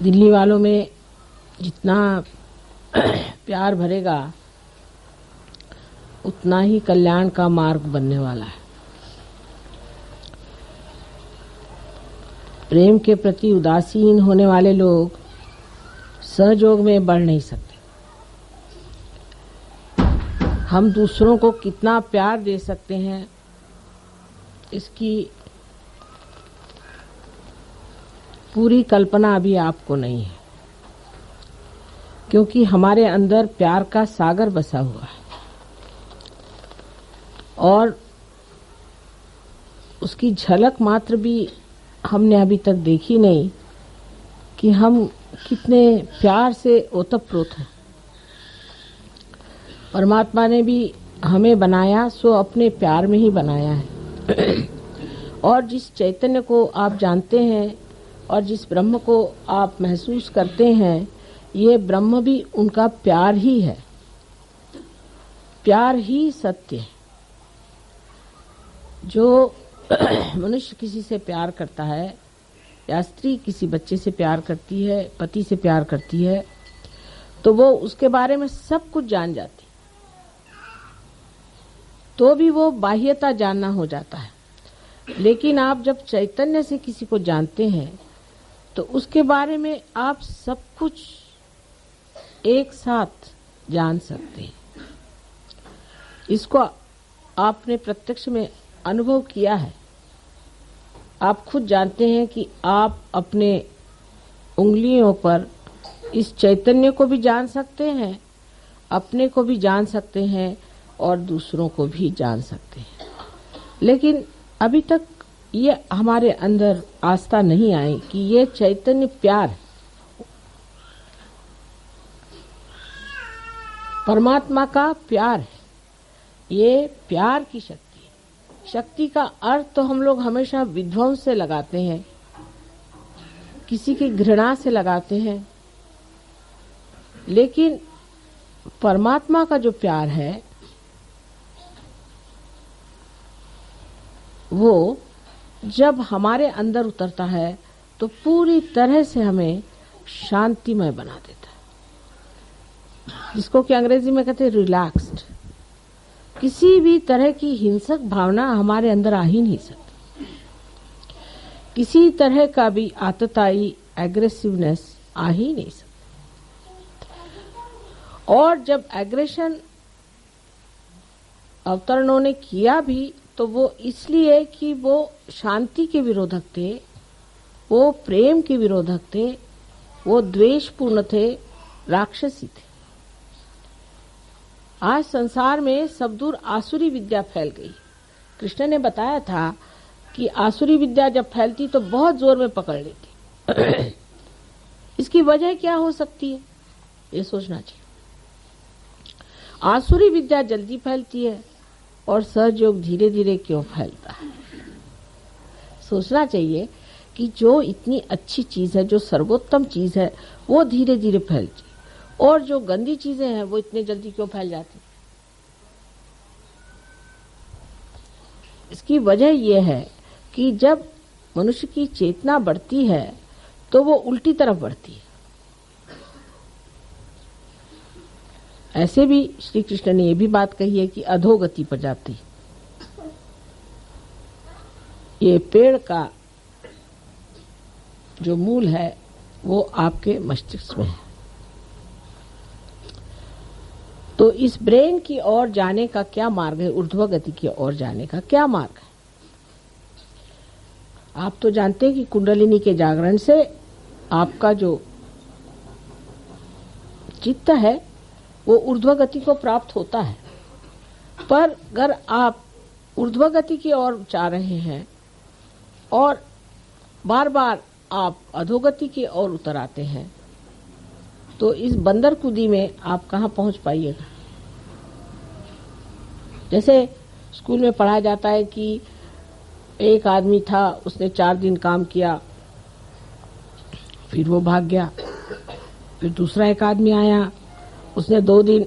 दिल्ली वालों में जितना प्यार भरेगा उतना ही कल्याण का मार्ग बनने वाला है। प्रेम के प्रति उदासीन होने वाले लोग सहयोग में बढ़ नहीं सकते। हम दूसरों को कितना प्यार दे सकते हैं इसकी पूरी कल्पना अभी आपको नहीं है, क्योंकि हमारे अंदर प्यार का सागर बसा हुआ है और उसकी झलक मात्र भी हमने अभी तक देखी नहीं कि हम कितने प्यार से ओतप्रोत हैं। परमात्मा ने भी हमें बनाया सो अपने प्यार में ही बनाया है और जिस चैतन्य को आप जानते हैं और जिस ब्रह्म को आप महसूस करते हैं, ये ब्रह्म भी उनका प्यार ही है। प्यार ही सत्य है। जो मनुष्य किसी से प्यार करता है या स्त्री किसी बच्चे से प्यार करती है, पति से प्यार करती है, तो वो उसके बारे में सब कुछ जान जाती, तो भी वो बाह्यता जानना हो जाता है। लेकिन आप जब चैतन्य से किसी को जानते हैं तो उसके बारे में आप सब कुछ एक साथ जान सकते हैं। इसको आपने प्रत्यक्ष में अनुभव किया है। आप खुद जानते हैं कि आप अपने उंगलियों पर इस चैतन्य को भी जान सकते हैं, अपने को भी जान सकते हैं और दूसरों को भी जान सकते हैं। लेकिन अभी तक ये हमारे अंदर आस्था नहीं आई कि ये चैतन्य प्यार है। परमात्मा का प्यार है। ये प्यार की शक्ति है। शक्ति का अर्थ तो हम लोग हमेशा विध्वंस से लगाते हैं, किसी की घृणा से लगाते हैं, लेकिन परमात्मा का जो प्यार है वो जब हमारे अंदर उतरता है तो पूरी तरह से हमें शांतिमय बना देता है, जिसको कि अंग्रेजी में कहते हैं रिलैक्स्ड। किसी भी तरह की हिंसक भावना हमारे अंदर आ ही नहीं सकती। किसी तरह का भी आतताई एग्रेसिवनेस आ ही नहीं सकती। और जब एग्रेशन अवतरणों ने किया भी तो वो इसलिए कि वो शांति के विरोधक थे, वो प्रेम के विरोधक थे, वो द्वेषपूर्ण थे, राक्षसी थे। आज संसार में सब दूर आसुरी विद्या फैल गई। कृष्ण ने बताया था कि आसुरी विद्या जब फैलती तो बहुत जोर में पकड़ लेती। इसकी वजह क्या हो सकती है, ये सोचना चाहिए। आसुरी विद्या जल्दी फैलती है और सहयोग धीरे धीरे क्यों फैलता है। सोचना चाहिए कि जो इतनी अच्छी चीज है, जो सर्वोत्तम चीज है, वो धीरे धीरे फैलती, और जो गंदी चीजें हैं वो इतने जल्दी क्यों फैल जाती। इसकी वजह यह है कि जब मनुष्य की चेतना बढ़ती है तो वो उल्टी तरफ बढ़ती है। ऐसे भी श्री कृष्ण ने यह भी बात कही है कि अधोगति पर जाती। ये पेड़ का जो मूल है वो आपके मस्तिष्क में है। तो इस ब्रेन की ओर जाने का क्या मार्ग है, ऊर्ध्व गति की ओर जाने का क्या मार्ग है। आप तो जानते हैं कि कुंडलिनी के जागरण से आपका जो चित्त है वो ऊर्ध्व गति को प्राप्त होता है। पर अगर आप ऊर्ध्व गति की ओर जा रहे हैं और बार बार आप अधोगति की ओर उतर आते हैं तो इस बंदर कूदी में आप कहाँ पहुंच पाइएगा। जैसे स्कूल में पढ़ाया जाता है कि एक आदमी था, उसने 4 दिन काम किया, फिर वो भाग गया। फिर दूसरा एक आदमी आया, उसने 2 दिन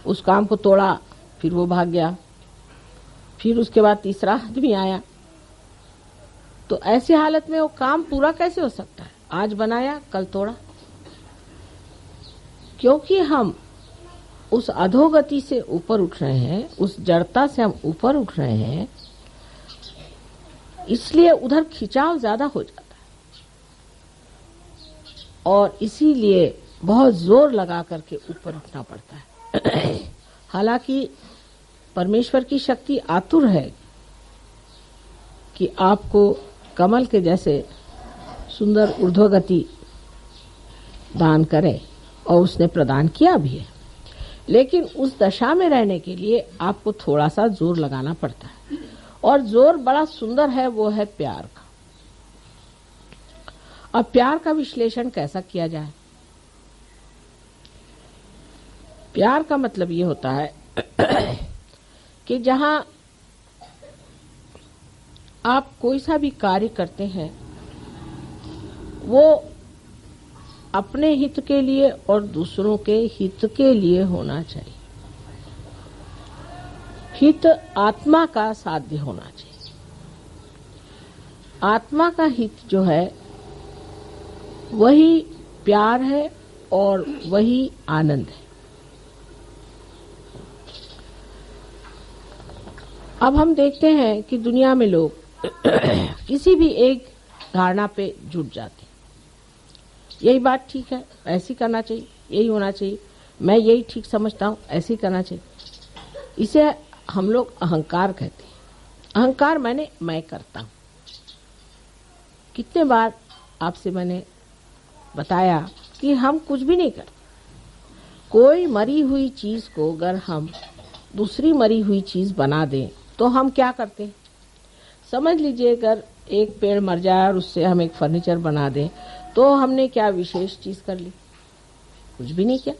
उस काम को तोड़ा, फिर वो भाग गया। फिर उसके बाद तीसरा आदमी आया। तो ऐसी हालत में वो काम पूरा कैसे हो सकता है। आज बनाया कल तोड़ा, क्योंकि हम उस अधोगति से ऊपर उठ रहे हैं, उस जड़ता से हम ऊपर उठ रहे हैं, इसलिए उधर खिंचाव ज्यादा हो जाता है और इसीलिए बहुत जोर लगा करके ऊपर उठना पड़ता है। हालांकि परमेश्वर की शक्ति आतुर है कि आपको कमल के जैसे सुंदर ऊर्ध्वगति दान करे, और उसने प्रदान किया भी है। लेकिन उस दशा में रहने के लिए आपको थोड़ा सा जोर लगाना पड़ता है, और जोर बड़ा सुंदर है, वो है प्यार का। अब प्यार का विश्लेषण कैसा किया जाए? प्यार का मतलब ये होता है कि जहां आप कोई सा भी कार्य करते हैं वो अपने हित के लिए और दूसरों के हित के लिए होना चाहिए। हित आत्मा का साध्य होना चाहिए। आत्मा का हित जो है वही प्यार है और वही आनंद है। अब हम देखते हैं कि दुनिया में लोग किसी भी एक धारणा पे जुट जाते हैं। यही बात ठीक है, ऐसी करना चाहिए, यही होना चाहिए, मैं यही ठीक समझता हूं, ऐसे ही करना चाहिए। इसे हम लोग अहंकार कहते हैं। अहंकार माने मैं करता हूं। कितने बार आपसे मैंने बताया कि हम कुछ भी नहीं करते। कोई मरी हुई चीज को अगर हम दूसरी मरी हुई चीज बना दें तो हम क्या करते हैं? समझ लीजिए अगर एक पेड़ मर जाए और उससे हम एक फर्नीचर बना दें तो हमने क्या विशेष चीज कर ली? कुछ भी नहीं किया।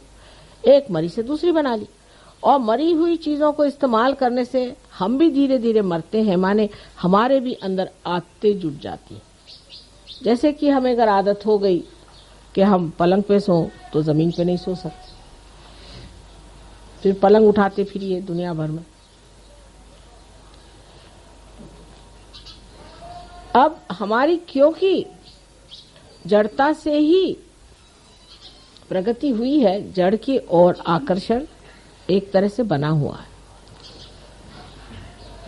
एक मरी से दूसरी बना ली। और मरी हुई चीजों को इस्तेमाल करने से हम भी धीरे धीरे मरते हैं, माने हमारे भी अंदर आदतें जुट जाती हैं। जैसे कि हमें अगर आदत हो गई कि हम पलंग पे सो तो जमीन पे नहीं सो सकते, फिर पलंग उठाते फिरिए दुनिया भर में। अब हमारी क्योंकि जड़ता से ही प्रगति हुई है, जड़ की ओर आकर्षण एक तरह से बना हुआ है।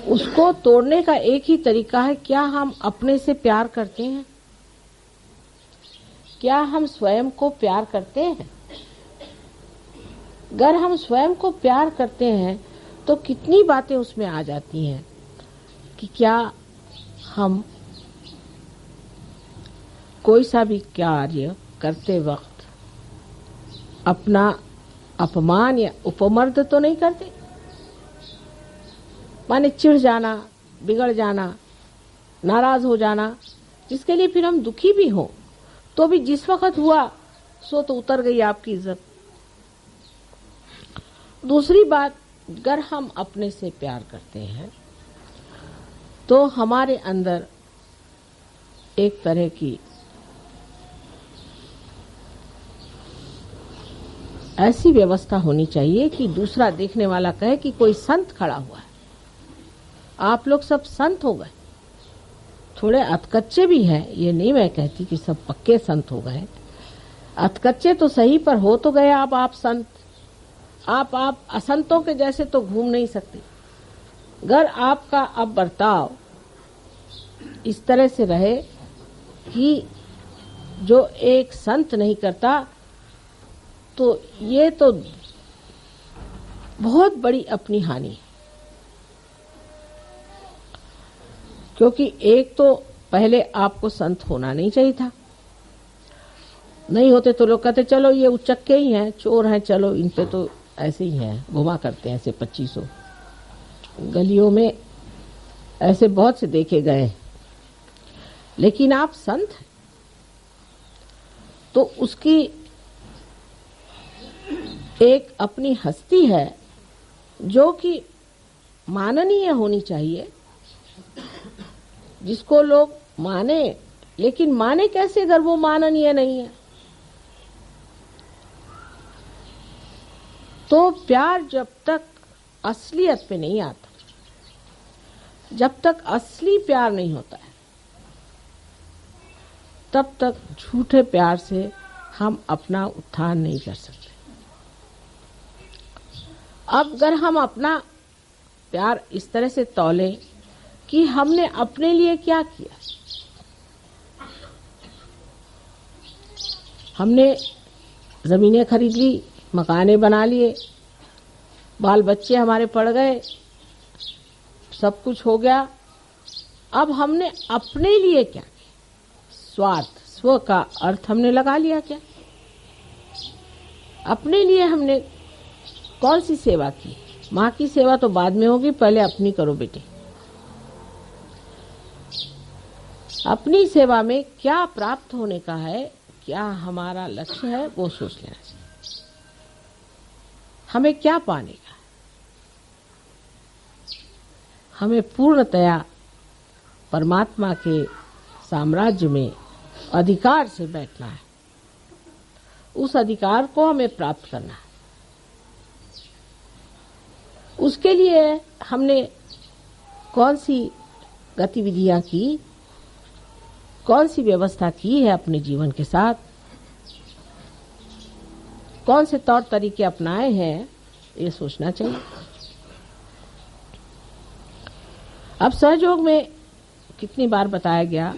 उसको तोड़ने का एक ही तरीका है, क्या हम अपने से प्यार करते हैं? क्या हम स्वयं को प्यार करते हैं? अगर हम स्वयं को प्यार करते हैं तो कितनी बातें उसमें आ जाती हैं कि क्या हम कोई सा भी कार्य करते वक्त अपना अपमान या उपमर्द तो नहीं करते। माने चिढ़ जाना, बिगड़ जाना, नाराज हो जाना, जिसके लिए फिर हम दुखी भी हो तो भी जिस वक्त हुआ सो तो उतर गई आपकी इज्जत। दूसरी बात, अगर हम अपने से प्यार करते हैं तो हमारे अंदर एक तरह की ऐसी व्यवस्था होनी चाहिए कि दूसरा देखने वाला कहे कि कोई संत खड़ा हुआ है। आप लोग सब संत हो गए, थोड़े अधकच्चे भी हैं, ये नहीं मैं कहती कि सब पक्के संत हो गए। अधकच्चे तो सही, पर हो तो गए आप संत। आप असंतों के जैसे तो घूम नहीं सकते। अगर आपका अब बर्ताव इस तरह से रहे कि जो एक संत नहीं करता, तो ये तो बहुत बड़ी अपनी हानि है। क्योंकि एक तो पहले आपको संत होना नहीं चाहिए था। नहीं होते तो लोग कहते चलो ये उचक्के ही हैं, चोर हैं, चलो इन पे तो ऐसे ही हैं, घुमा करते हैं ऐसे 2500। गलियों में ऐसे बहुत से देखे गए। लेकिन आप संत हैं तो उसकी एक अपनी हस्ती है जो कि माननीय होनी चाहिए, जिसको लोग माने। लेकिन माने कैसे अगर वो माननीय नहीं है? तो प्यार जब तक असलियत पे नहीं आता, जब तक असली प्यार नहीं होता है, तब तक झूठे प्यार से हम अपना उत्थान नहीं कर सकते। अब अगर हम अपना प्यार इस तरह से तौले कि हमने अपने लिए क्या किया, हमने जमीनें खरीद ली, मकाने बना लिए, बाल बच्चे हमारे पढ़ गए, सब कुछ हो गया। अब हमने अपने लिए क्या किया? स्वार्थ, स्व का अर्थ हमने लगा लिया क्या? अपने लिए हमने कौन सी सेवा की? माँ की सेवा तो बाद में होगी, पहले अपनी करो बेटे। अपनी सेवा में क्या प्राप्त होने का है, क्या हमारा लक्ष्य है, वो सोच लेना चाहिए। हमें क्या पाने का है? हमें पूर्णतया परमात्मा के साम्राज्य में अधिकार से बैठना है। उस अधिकार को हमें प्राप्त करना है। उसके लिए हमने कौन सी गतिविधियां की, कौन सी व्यवस्था की है अपने जीवन के साथ, कौन से तौर तरीके अपनाए हैं, ये सोचना चाहिए। अब सहयोग में कितनी बार बताया गया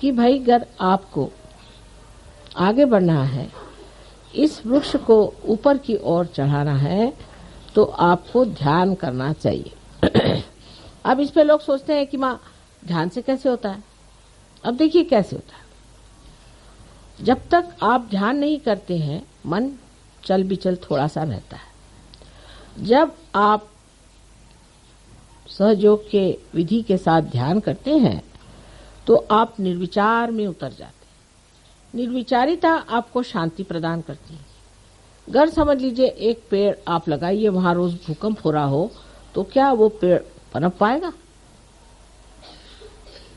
कि भाई अगर आपको आगे बढ़ना है, इस वृक्ष को ऊपर की ओर चढ़ाना है, तो आपको ध्यान करना चाहिए। अब इस पे लोग सोचते हैं कि माँ ध्यान से कैसे होता है? अब देखिए कैसे होता है। जब तक आप ध्यान नहीं करते हैं, मन चल बिचल थोड़ा सा रहता है। जब आप सहयोग के विधि के साथ ध्यान करते हैं तो आप निर्विचार में उतर जाते हैं। निर्विचारिता आपको शांति प्रदान करती है। अगर समझ लीजिए एक पेड़ आप लगाइए, वहां रोज भूकंप हो रहा हो, तो क्या वो पेड़ पनप पाएगा?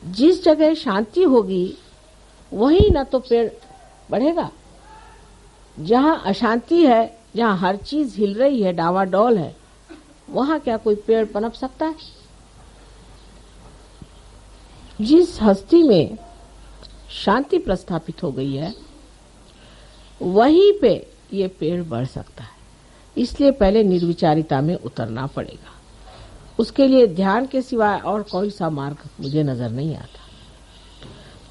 जिस जगह शांति होगी वहीं न तो पेड़ बढ़ेगा। जहां अशांति है, जहां हर चीज हिल रही है, डावाडोल है, वहां क्या कोई पेड़ पनप सकता है? जिस हस्ती में शांति प्रस्थापित हो गई है, वहीं पे ये पेड़ बढ़ सकता है। इसलिए पहले निर्विचारिता में उतरना पड़ेगा। उसके लिए ध्यान के सिवाय और कोई सा मार्ग मुझे नजर नहीं आता।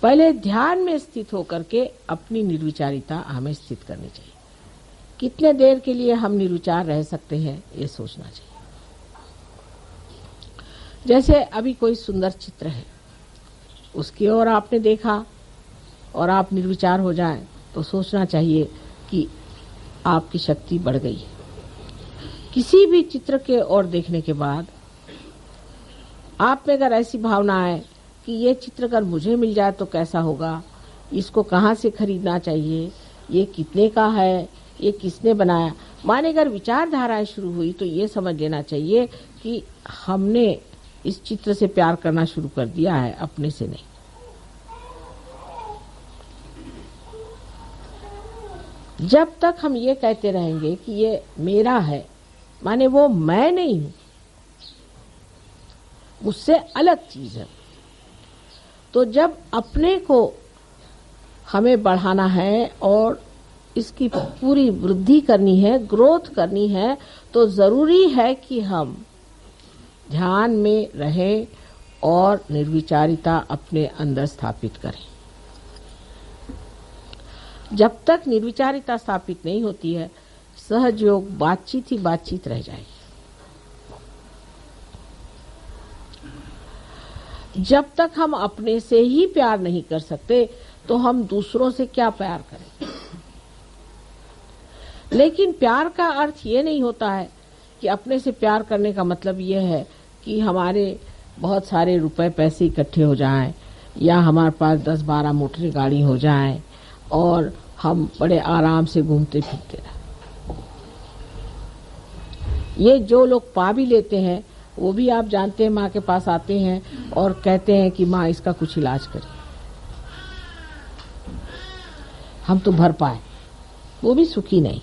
पहले ध्यान में स्थित होकर के अपनी निर्विचारिता हमें स्थित करनी चाहिए। कितने देर के लिए हम निर्विचार रह सकते हैं, ये सोचना चाहिए। जैसे अभी कोई सुंदर चित्र है, उसकी ओर आपने देखा और आप निर्विचार हो जाएं, तो सोचना चाहिए कि आपकी शक्ति बढ़ गई है। किसी भी चित्र के ओर देखने के बाद आप में अगर ऐसी भावना है कि ये चित्र अगर मुझे मिल जाए तो कैसा होगा, इसको कहाँ से खरीदना चाहिए, ये कितने का है, ये किसने बनाया, माने अगर विचारधाराएं शुरू हुई, तो ये समझ लेना चाहिए कि हमने इस चित्र से प्यार करना शुरू कर दिया है, अपने से नहीं। जब तक हम ये कहते रहेंगे कि ये मेरा है, माने वो मैं नहीं हूं, मुझसे अलग चीज है। तो जब अपने को हमें बढ़ाना है और इसकी पूरी वृद्धि करनी है, ग्रोथ करनी है, तो जरूरी है कि हम ध्यान में रहें और निर्विचारिता अपने अंदर स्थापित करें। जब तक निर्विचारिता स्थापित नहीं होती है, सहयोग बातचीत ही बातचीत रह जाएगी। जब तक हम अपने से ही प्यार नहीं कर सकते, तो हम दूसरों से क्या प्यार करें? लेकिन प्यार का अर्थ ये नहीं होता है कि अपने से प्यार करने का मतलब ये है कि हमारे बहुत सारे रुपए पैसे इकट्ठे हो जाएं, या हमारे पास 10-12 मोटर गाड़ी हो जाएं और हम बड़े आराम से घूमते फिरते रहें। ये जो लोग पा भी लेते हैं, वो भी आप जानते हैं माँ के पास आते हैं और कहते हैं कि माँ इसका कुछ इलाज करिए, हम तो भर पाए, वो भी सुखी नहीं।